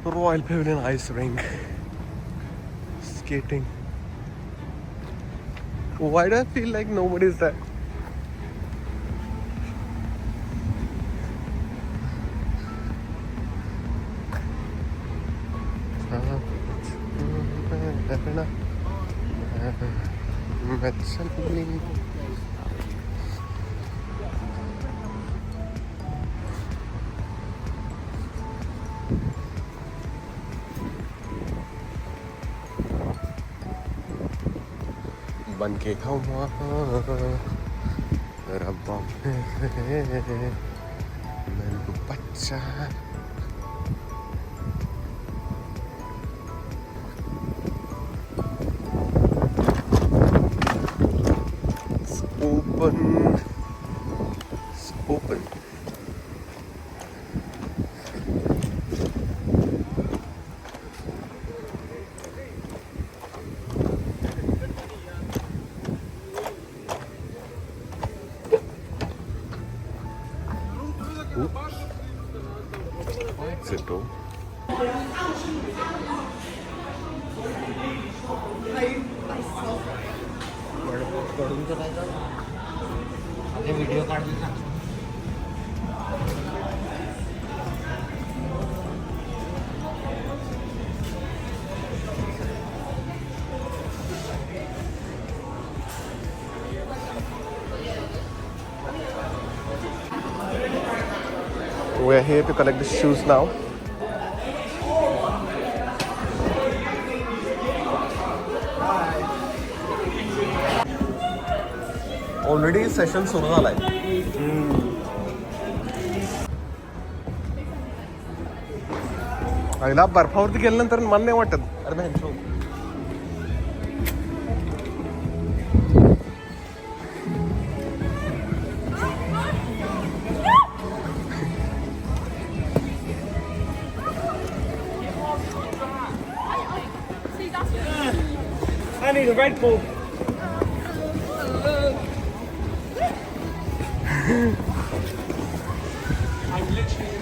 Royal Pavilion Ice Rink. Skating. Why do I feel like nobody's there? बन के खाऊंगा रब्बा मेरे को बच्चा It's open. Exit door. Video काट देना We're here to collect the shoes now. Already session सुरू झालाय. आईला बर्फावरती गेल्यानंतर मला नाही वाटत. अरे बहन I need a Red Bull. I'm literally.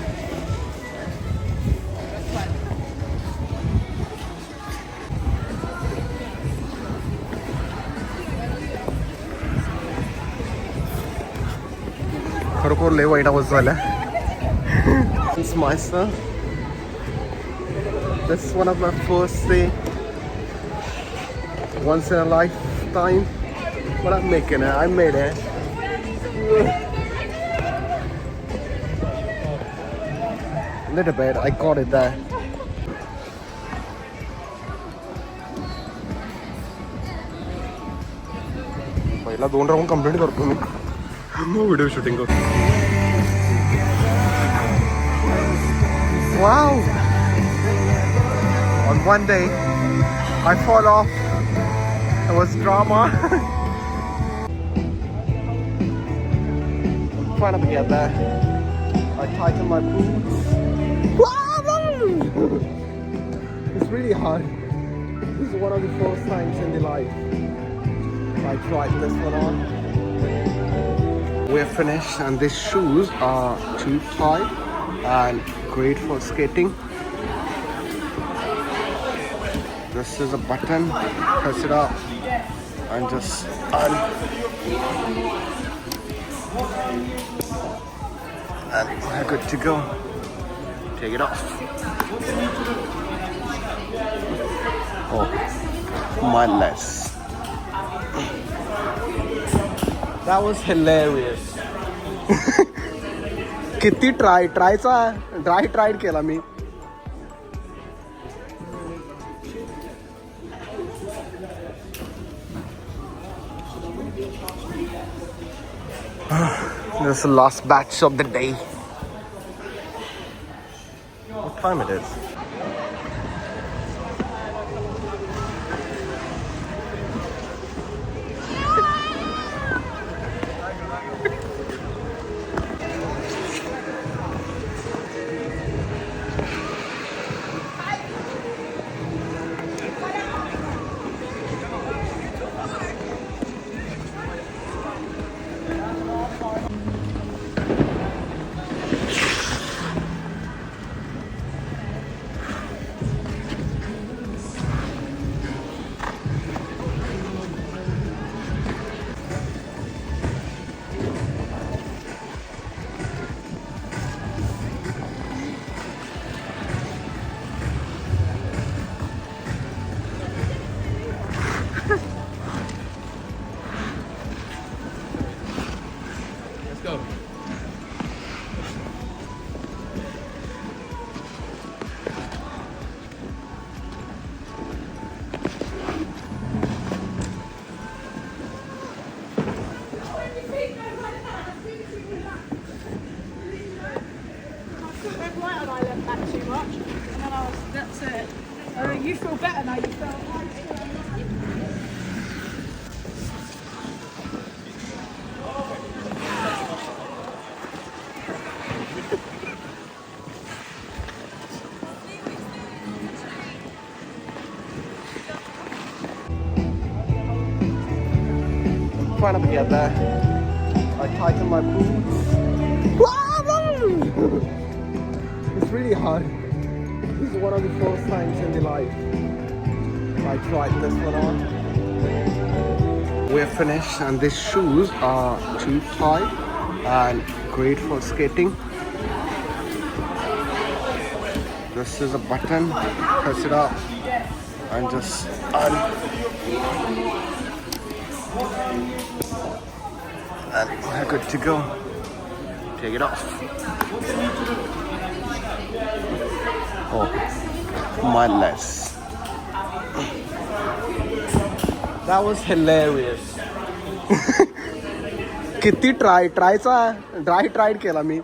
खरोखर लय वाईट अवस्था झाल्या. It's myself. This is one of my first day. Once in a lifetime. But I'm making it. I made it. Little bit. I got it there. पहिला 2 round complete करतो मी. No video shooting करतो. Wow! On one day, I fall off. It was drama. I'm trying to get there. I tighten my boots. It's really hard. This is one of the first times in the life I tried this one on. We're finished and these shoes are too tight and great for skating. This is a button, press it up and just and we're good to go. Take it off. Oh, my legs. That was hilarious. किती try केला मी. This is the last batch of the day. What time it is? much. And then I was, that's it. You feel better now, you feel trying to get there. I tighten my boots. It's really hard. This is one of the first times in the life I tried this one on. We're finished and these shoes are too tight and great for skating. This is a button, press it up and just and we're good to go. Take it off. Oh, my legs. That was hilarious. किती try केला मी.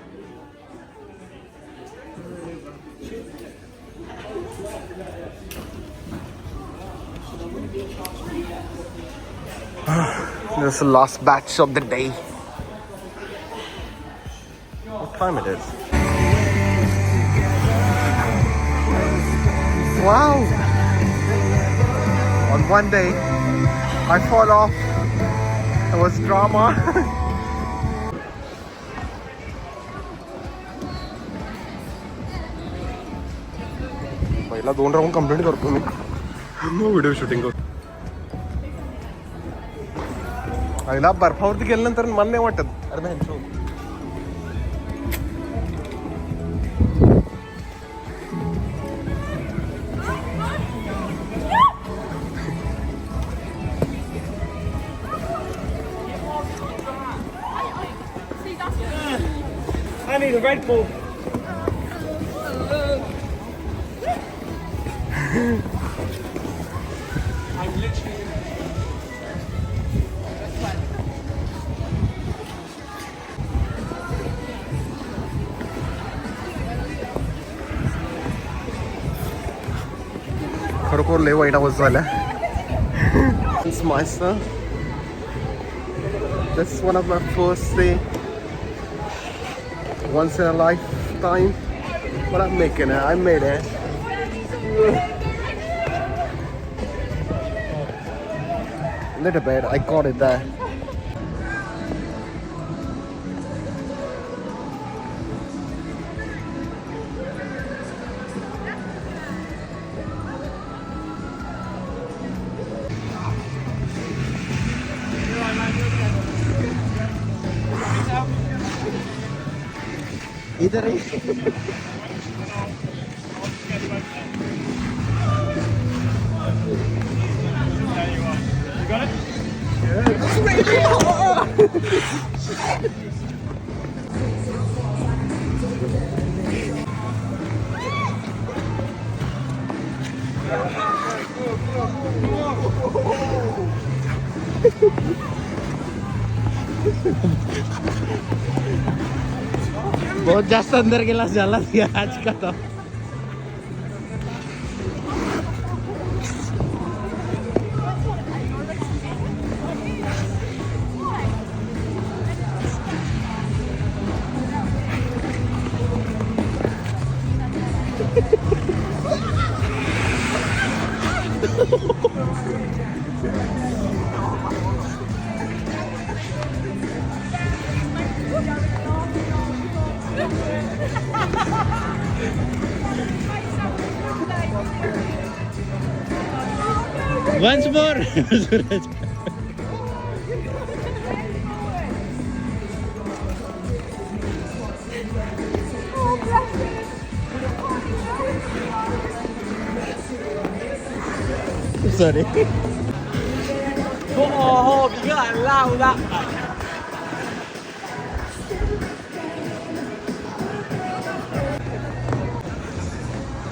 This is the last batch of the day. What time it is? Wow! On one day, I fall off. It was drama. पहिला 2 round complete करतो मी. Video shooting करतो. पहिला बर्फावरती गेल्यानंतर मला नाही वाटत. अरे बहन I need a Red Bull. I'm literally. खरोखर लय वाईट अवस्था झाल्या. It's myself. This is one of my first day. Once in a lifetime. But I'm making it. I made it. Little bit. I got it there. इधर ही बहुत जास्त अंदर गेला झाला आज का तो. Once more. Sorry. Oh, 幾個人撈得。